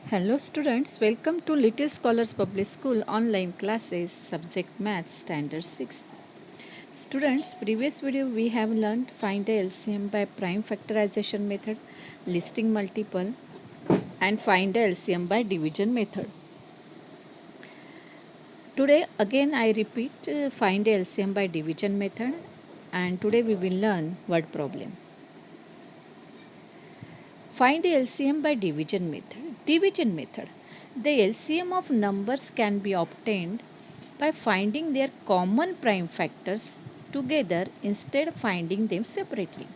Hello students, welcome to Little Scholars Public School online classes, subject Math, Standard 6. Students, previous video we have learned find the LCM by prime factorization method, listing multiple and find the LCM by division method. Today again I repeat find the LCM by division method, and today we will learn word problem. Find the LCM by division method. Division method. The LCM of numbers can be obtained by finding their common prime factors together instead of finding them separately.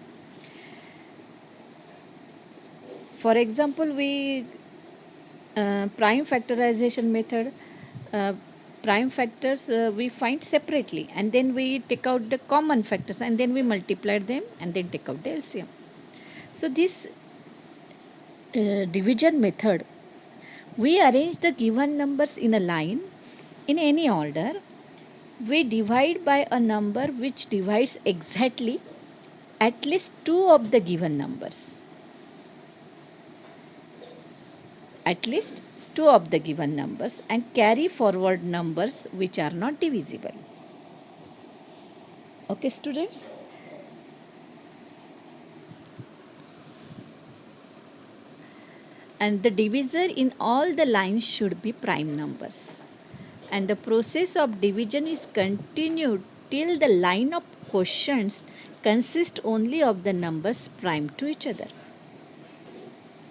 For example, we prime factorization method, uh, prime factors we find separately, and then we take out the common factors and then we multiply them and then take out the LCM. So this division method, we arrange the given numbers in a line in any order. We divide by a number which divides exactly at least two of the given numbers. At least two of the given numbers, and carry forward numbers which are not divisible. Okay, students? And the divisor in all the lines should be prime numbers. And the process of division is continued till the line of quotients consists only of the numbers prime to each other.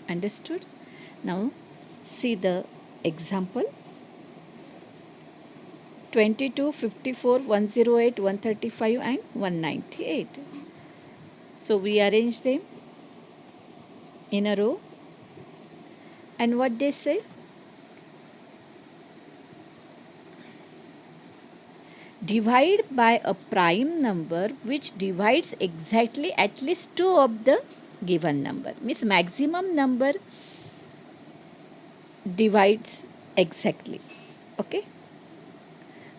Understood? Now see the example. 22, 54, 108, 135 and 198. So we arrange them in a row, and what they say? Divide by a prime number which divides exactly at least two of the given number. Means maximum number divides exactly. Okay.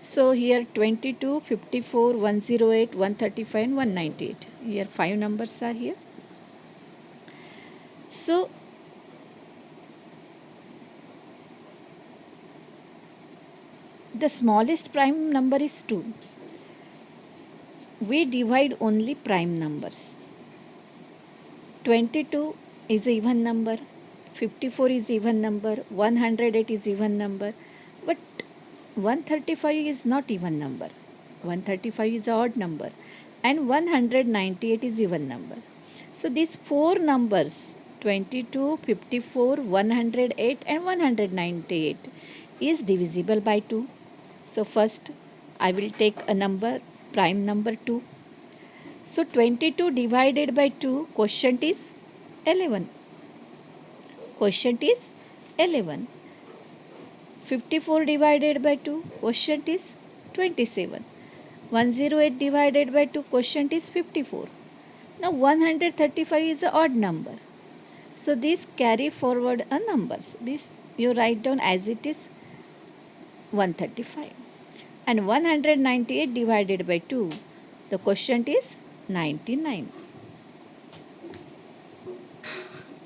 So here 22, 54, 108, 135 and 198. Here 5 numbers are here. So the smallest prime number is 2. We divide only prime numbers. 22 is an even number, 54 is even number, 108 is even number, but 135 is not even number. 135 is an odd number, and 198 is even number. So these four numbers, 22, 54, 108 and 198, is divisible by 2. So first I will take a number, prime number 2. So 22 divided by 2, quotient is 11. Quotient is 11. 54 divided by 2, quotient is 27. 108 divided by 2, quotient is 54. Now 135 is an odd number. So these carry forward a numbers. This you write down as it is 135. And 198 divided by 2, the quotient is 99.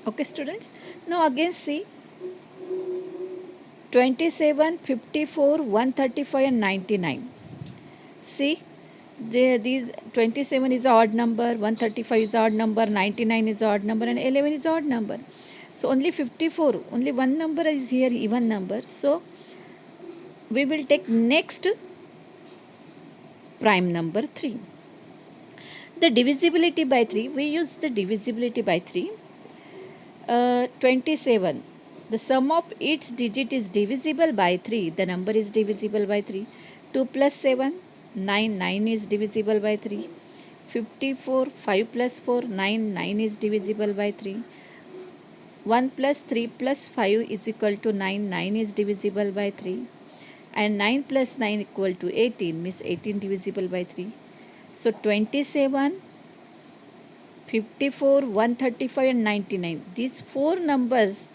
Okay, students? Now again see 27, 54, 135 and 99. See, these 27 is an odd number, 135 is an odd number, 99 is an odd number and 11 is an odd number. So only 54, only one number is here even number. So we will take next prime number 3. The divisibility by 3, we use the divisibility by 3. 27, the sum of its digit is divisible by 3. The number is divisible by 3. 2 plus 7, 9. 9 is divisible by 3. 54, 5 plus 4, 9. 9 is divisible by 3. 1 plus 3 plus 5 is equal to 9. 9 is divisible by 3. And 9 plus 9 equal to 18, means 18 divisible by 3. So 27, 54, 135 and 99. These four numbers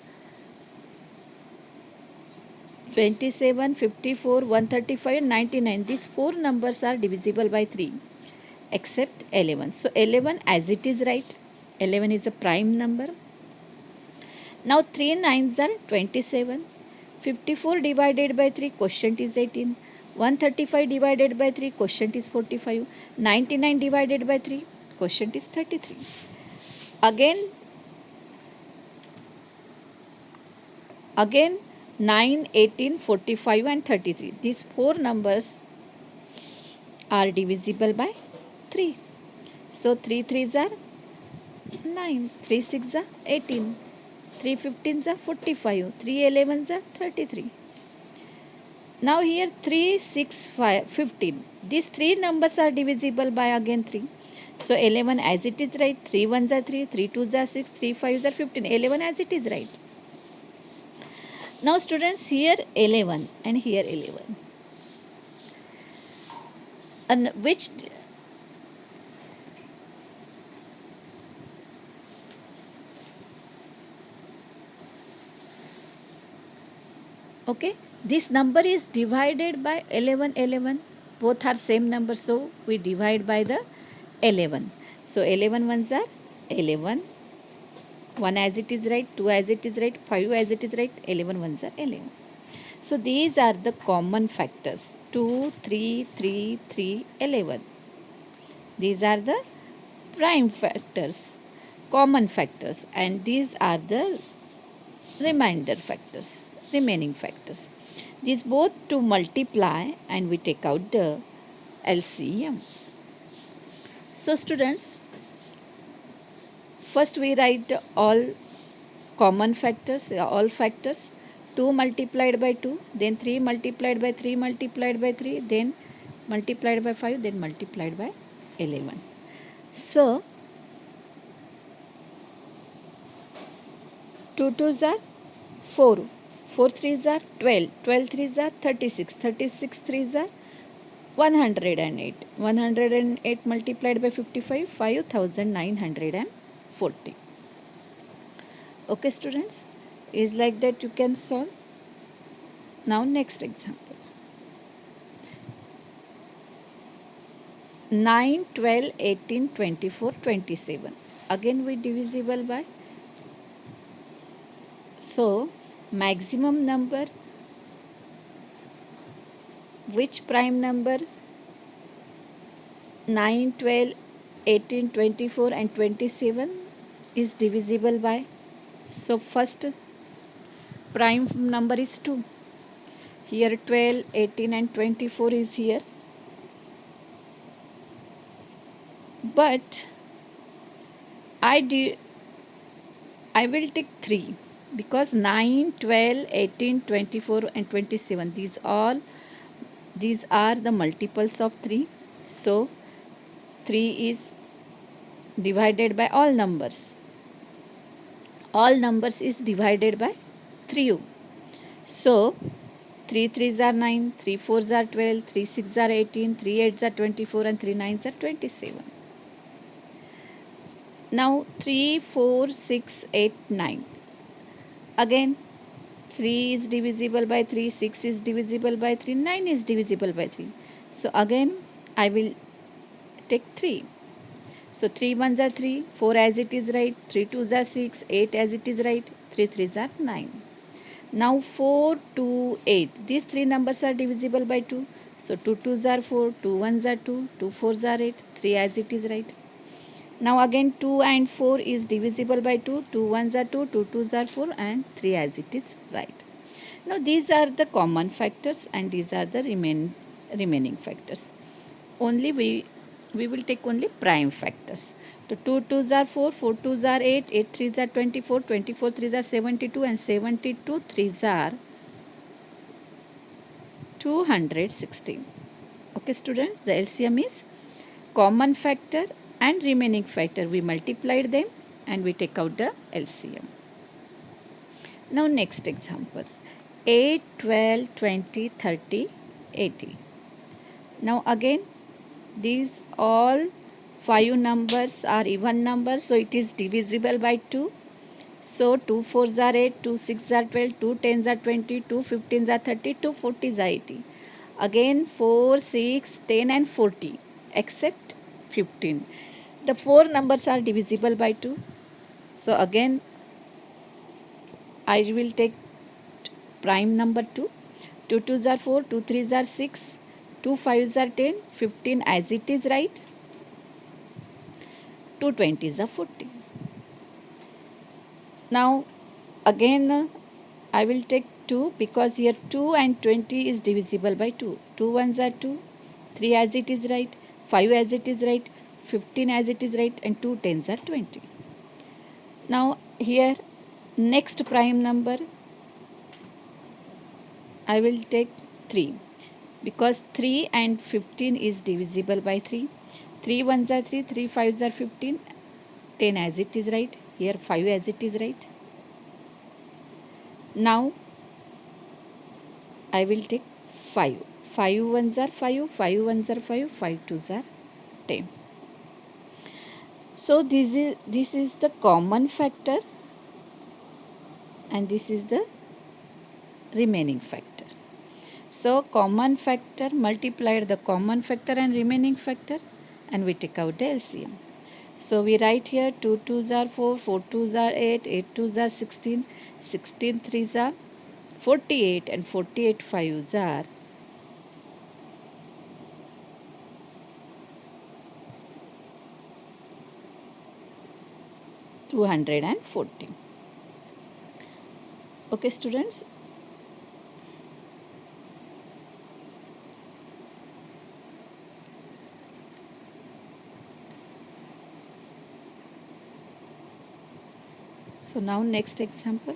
27, 54, 135 and 99. These four numbers are divisible by 3 except 11. So 11 as it is, right? 11 is a prime number. Now 3 nines are 27. 54 divided by 3, quotient is 18. 135 divided by 3, quotient is 45. 99 divided by 3, quotient is 33. Again 9, 18, 45 and 33. These four numbers are divisible by 3. So 3 threes are 9, 3 six are 18, 3 15s are 45, 3 11s are 33. Now here 3, 6, 5, 15. These three numbers are divisible by again 3. So 11 as it is right, 3 1s are 3, 3 2s are 6, 3 5s are 15. 11 as it is right. Now students, here 11 and here 11. And which okay, this number is divided by 11 11. Both are same number, so we divide by the 11. So 11 ones are 11. 1 as it is right, 2 as it is right, 5 as it is right, 11 ones are 11. So these are the common factors: 2, 3, 3, 3, 11. These are the prime factors, common factors, and these are the remaining factors. These both to multiply and we take out the LCM. So students, first we write all common factors, all factors. 2 multiplied by 2, then 3 multiplied by 3 multiplied by 3, then multiplied by 5, then multiplied by 11. So 2 2s are 4, 4 3s are 12, 12 3s are 36, 36 3s are 108, 108 multiplied by 55, 5940. Okay students, is like that you can solve. Now next example. 9, 12, 18, 24, 27. Again we divisible by. So maximum number, which prime number 9, 12, 18, 24 and 27 is divisible by? So first prime number is 2. Here 12, 18 and 24 is here. But I will take 3 because 9, 12, 18, 24 and 27, these are the multiples of 3. So 3 is divided by all numbers. All numbers is divided by 3. So 3 3s are 9, 3 4s are 12, 3 6s are 18, 3 8s are 24 and 3 9s are 27. Now 3, 4, 6, 8, 9. Again 3 is divisible by 3, 6 is divisible by 3, 9 is divisible by 3. So again I will take 3. So 3 ones are 3, 4 as it is right, 3 twos are 6, 8 as it is right, 3 threes are 9. Now 4, 2, 8. These three numbers are divisible by 2. So 2 twos are 4, 2 ones are 2, 2 fours are 8, 3 as it is right. Now again 2 and 4 is divisible by 2, 2 ones are 2, 2 twos are 4 and 3 as it is right. Now these are the common factors and these are the remaining factors. Only we will take only prime factors. So 2 twos are 4, 4 twos are 8, 8 threes are 24, 24 threes are 72 and 72 threes are 216. Okay students, the LCM is common factor and remaining factor. We multiplied them and we take out the LCM. Now next example. 8, 12, 20, 30, 80. Now again these all 5 numbers are even numbers, so it is divisible by 2. So 2 4s are 8, 2 6s are 12, 2 10s are 20, 2 15s are 30, 2 40s are 80. Again 4, 6, 10 and 40 except 15. The 4 numbers are divisible by 2. So again I will take prime number 2. 2 2s are 4, 2 3s are 6, 2 5s are 10, 15 as it is, right? 2 20s are 40. Now again I will take 2 because here 2 and 20 is divisible by 2. 2 ones are 2, 3 as it is, right? 5 as it is, right? 15 as it is, right? And 2 tens are 20. Now here next prime number I will take 3 because 3 and 15 is divisible by 3. 3 ones are 3, 3 fives are 15, 10 as it is, right? Here 5 as it is, right? Now I will take 5. 5 ones are 5, 5 ones are 5, 5 twos are 10. So this is the common factor and this is the remaining factor. So common factor multiplied the common factor and remaining factor and we take out the LCM. So we write here 2 2s are 4, 4 2s are 8, 8 2s are 16, 16 3s are 48 and 48 5s are 240. Okay students. So now next example.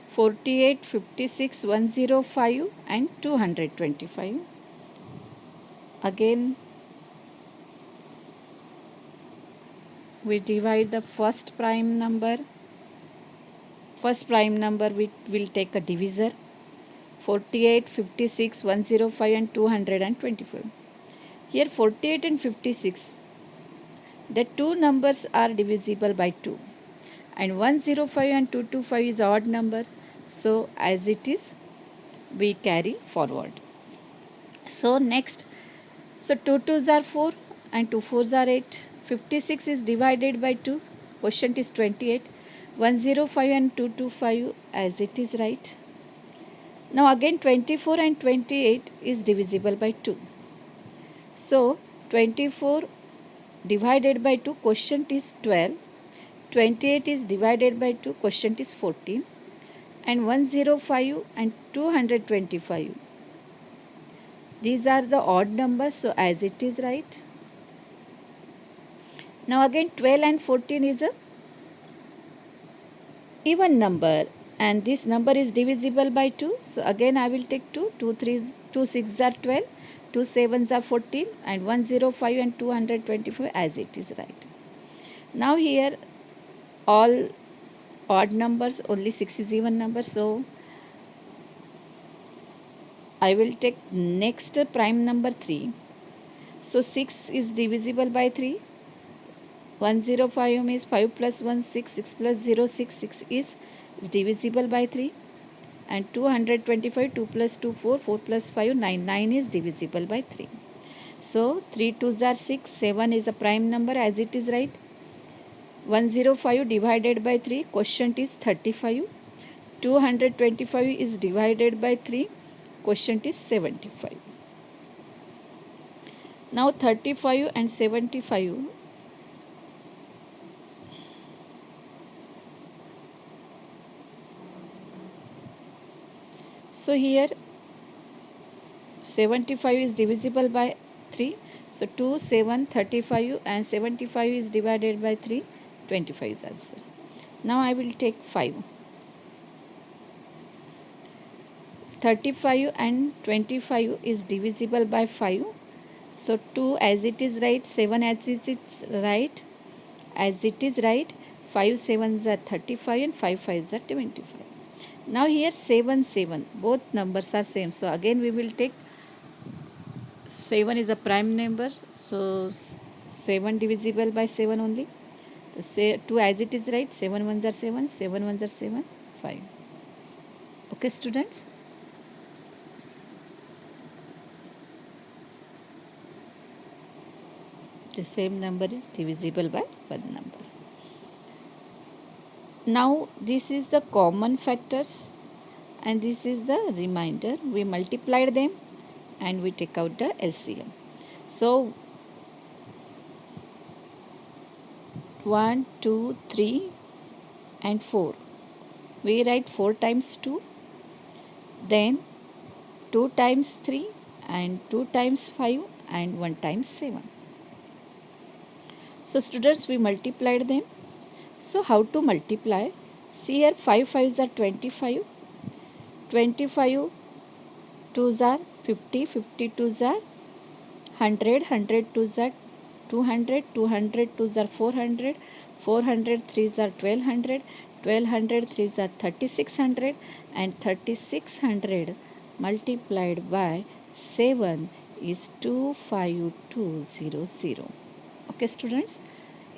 48, 56, 105 and 225. Again we divide the first prime number. First prime number we will take a divisor. 48, 56, 105 and 225. Here 48 and 56, the two numbers are divisible by 2 and 105 and 225 is odd number, so as it is we carry forward. So next, so 2 2s are 4 and 2 4s are 8. 56 is divided by 2, quotient is 28. 105 and 225 as it is, right? Now again 24 and 28 is divisible by 2. So 24 divided by 2, quotient is 12. 28 is divided by 2, quotient is 14. And 105 and 225. These are the odd numbers, so as it is, right? Now again 12 and 14 is a even number and this number is divisible by 2. So again I will take 2, 2 3, 2 6 are 12, 2 7s are 14 and 105 and 225 as it is, right? Now here all odd numbers, only 6 is even number, so I will take next prime number 3. So 6 is divisible by 3. 105 means 5 plus 1 6, 6 plus 0 6, 6 is divisible by 3. And 225, 2 plus 2 4, 4 plus 5 9, 9 is divisible by 3. So 3 2s are 6, 7 is a prime number as it is, right? 105 divided by 3, quotient is 35. 225 is divided by 3, quotient is 75. Now 35 and 75. So here 75 is divisible by 3. So 2, 7, 35 and 75 is divided by 3, 25 is answer. Now I will take 5. 35 and 25 is divisible by 5. So 2 as it is, right? 7 as it is, right? As it is, right? 5 7s are 35 and 5 5s are 25. Now here 7 7, both numbers are same. So again we will take 7 is a prime number, so 7 divisible by 7 only. So say 2 as it is, right? 7 ones are 7, 7 ones are 7, 5. Okay students. The same number is divisible by one number. Now this is the common factors and this is the remainder. We multiplied them and we take out the LCM. So 1, 2, 3 and 4. We write 4 times 2, then 2 times 3 and 2 times 5 and 1 times 7. So students, we multiplied them. So how to multiply? See here, 5 5s are 25, 25 2s are 50, 50 2s are 100, 100 2s are 200, 200 2s are 400, 400 3s are 1200, 1200 3s are 3600 and 3600 multiplied by 7 is 25200. Okay students,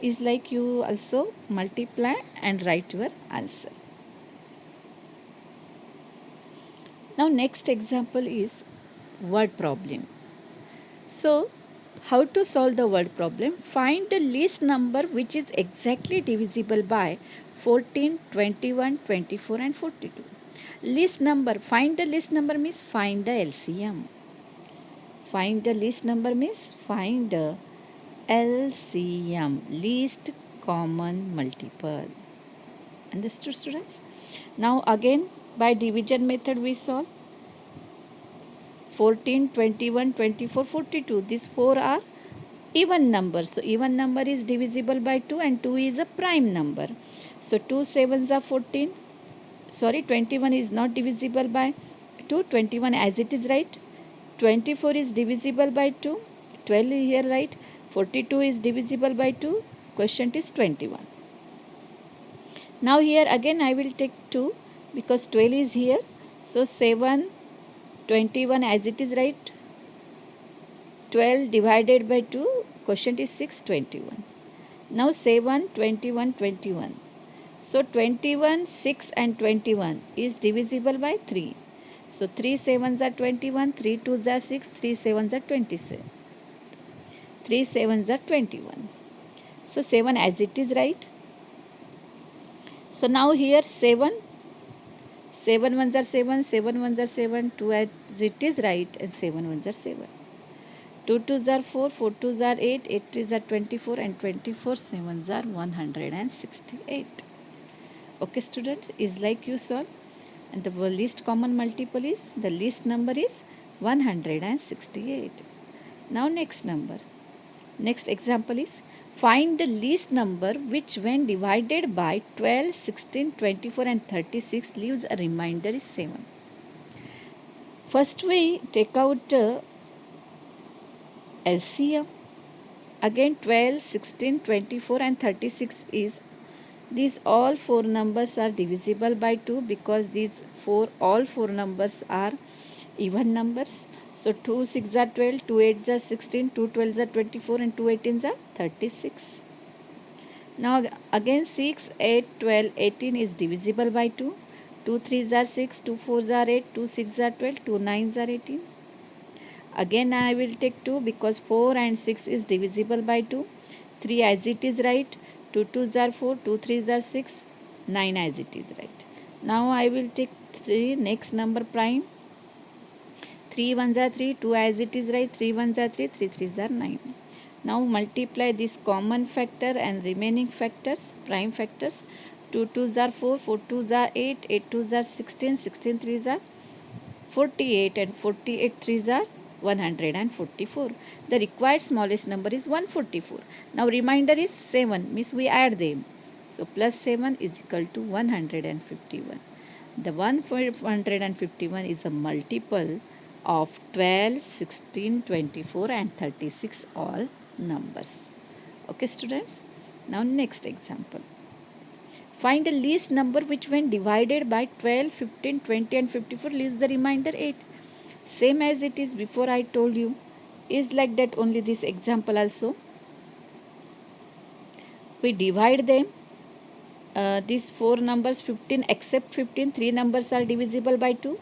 is like you also multiply and write your answer. Now next example is word problem. So how to solve the word problem? Find the least number which is exactly divisible by 14, 21, 24 and 42. Least number, find the least number means find the LCM. Find the least number means find the LCM, least common multiple. Understood students? Now again by division method we solve. 14, 21, 24, 42. These four are even numbers. So even number is divisible by 2 and 2 is a prime number. So 2 sevens are 14. Sorry, 21 is not divisible by 2. 21 as it is, right. 24 is divisible by 2. 12 here, right. 42 is divisible by 2. Question is 21. Now here again I will take 2 because 12 is here. So 7, 21 as it is, right. 12 divided by 2, question is 6, 21. Now 7, 21, 21. So 21, 6 and 21 is divisible by 3. So 3 sevens are 21, 3 twos are 6, 3 sevens are 27. 3 sevens are 21. So 7 as it is, right. So now here 7, 7 ones are 7, 7 ones are 7, 2 as it is, right, and 7 ones are 7. 2 twos are 4, 4 twos are 8, 8 threes are 24 and 24 sevens are 168. Okay students, is like you solve, and the least common multiple is, the least number is 168. Now next number. Next example is find the least number which when divided by 12, 16, 24 and 36 leaves a remainder is 7. First we take out LCM. Again 12, 16, 24 and 36 is, these all four numbers are divisible by 2 because these all four numbers are even numbers. So 2 6 are 12, 2 8 are 16, 2 12 are 24 and 2 18 are 36. Now again 6, 8, 12, 18 is divisible by 2. 2 3s are 6, 2 4s are 8, 2 6 are 12, 2 9s are 18. Again I will take 2 because 4 and 6 is divisible by 2. 3 as it is, right. 2 2s are 4, 2 3s are 6, 9 as it is, right. Now I will take 3, next number prime. 3 ones are 3, 2 as it is, right. 3 ones are 3, 3 3s are 9. Now multiply this common factor and remaining factors, prime factors. 2 2s are 4, 4 2s are 8, 8 2s are 16, 16 3s are 48 and 48 3s are 144. The required smallest number is 144. Now remainder is 7, means we add them. So plus 7 is equal to 151. The 151 is a multiple of 12, 16, 24 and 36 all numbers. Okay students. Now next example. Find the least number which when divided by 12, 15, 20 and 54 leaves the remainder 8. Same as it is before I told you. Is like that only this example also. We divide them. These four numbers 15 except 15, three numbers are divisible by 2.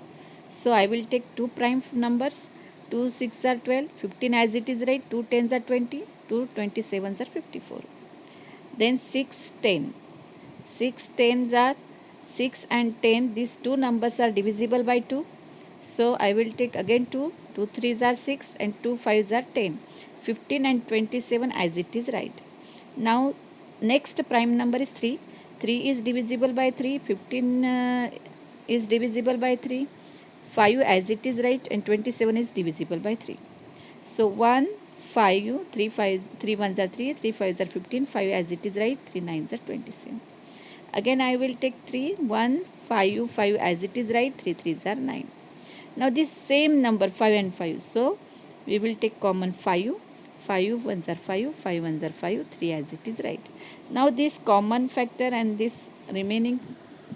So I will take two prime numbers. 2 6 are 12, 15 as it is, right. 2 10s are 20, 2 27s are 54. Then 6 10. 6 tens are 6 and 10, these two numbers are divisible by 2. So I will take again 2, 2 threes are 6 and 2 fives are 10. 15 and 27 as it is right. Now next prime number is 3. 3 is divisible by 3, 15 is divisible by 3, 5 as it is right, and 27 is divisible by 3. So 1, 5, 3, 5, 3 ones are 3, 3 fives are 15, 5 as it is right, 3 nines are 27. Again I will take 3, 1, 5, 5 as it is right, 3 threes are 9. Now this same number 5 and 5, so we will take common 5, 5 ones are 5, 5 ones are 5, 3 as it is right. Now this common factor and this remaining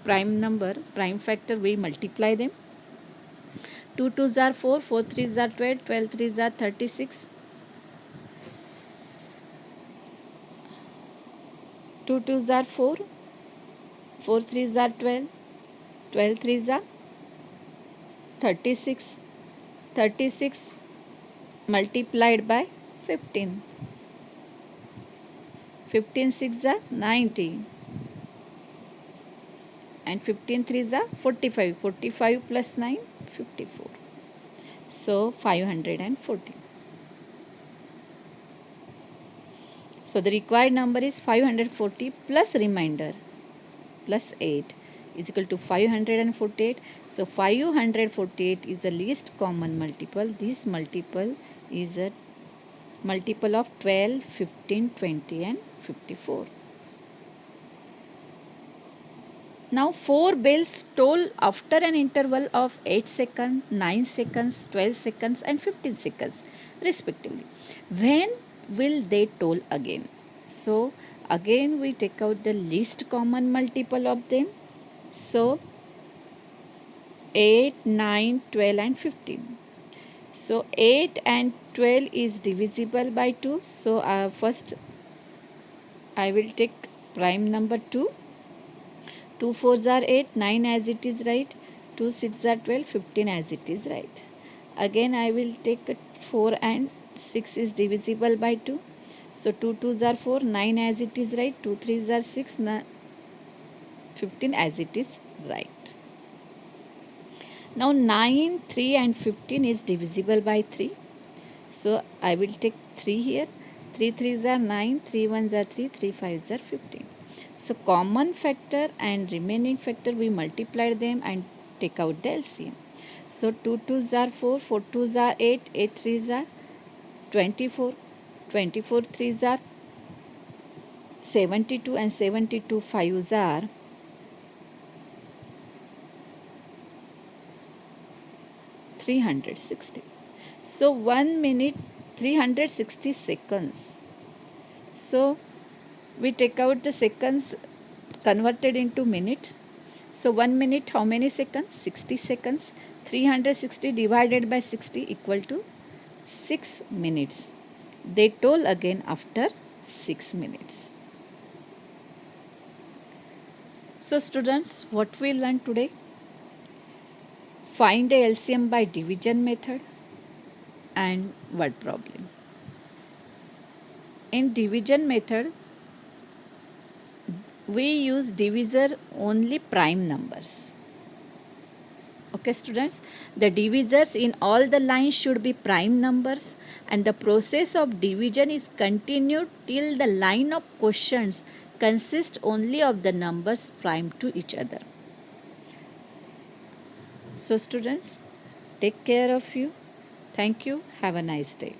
prime number, prime factor, we multiply them. 2 twos are 4, 4 threes are 12, 12 threes are 36. 2 twos are 4, 4 threes are 12, 12 threes are 36. 36 multiplied by 15. 15 6 are 90. And 15 threes are 45. 45 plus 9, 54. So 540. So the required number is 540 plus remainder plus 8 is equal to 548. So 548 is the least common multiple. This multiple is a multiple of 12, 15, 20 and 54. Now 4 bells toll after an interval of 8 seconds, 9 seconds, 12 seconds and 15 seconds respectively. When will they toll again? So again we take out the least common multiple of them. So 8, 9, 12 and 15. So 8 and 12 is divisible by 2. So first I will take prime number 2. 2 fours are 8, 9 as it is right, 2 6 are 12, 15 as it is right. Again I will take 4 and 6 is divisible by 2. So 2 twos are 4, 9 as it is right, 2 threes are 6, 15 as it is right. Now 9, 3 and 15 is divisible by 3. So I will take 3 here. 3 threes are 9, 3 ones are 3, 3 fives are 15. So common factor and remaining factor, we multiply them and take out the LCM. So 2 twos are 4, 4 twos are 8, 8 threes are 24, 24 threes are 72 and 72 fives are 360. So 1 minute 360 seconds. So we take out the seconds converted into minutes. So 1 minute how many seconds? 60 seconds. 360 divided by 60 equal to 6 minutes. They toll again after 6 minutes. So students, what we learned today? Find a LCM by division method and word problem. In division method, we use divisor only prime numbers. Okay students, the divisors in all the lines should be prime numbers, and the process of division is continued till the line of questions consists only of the numbers prime to each other. So students, take care of you. Thank you. Have a nice day.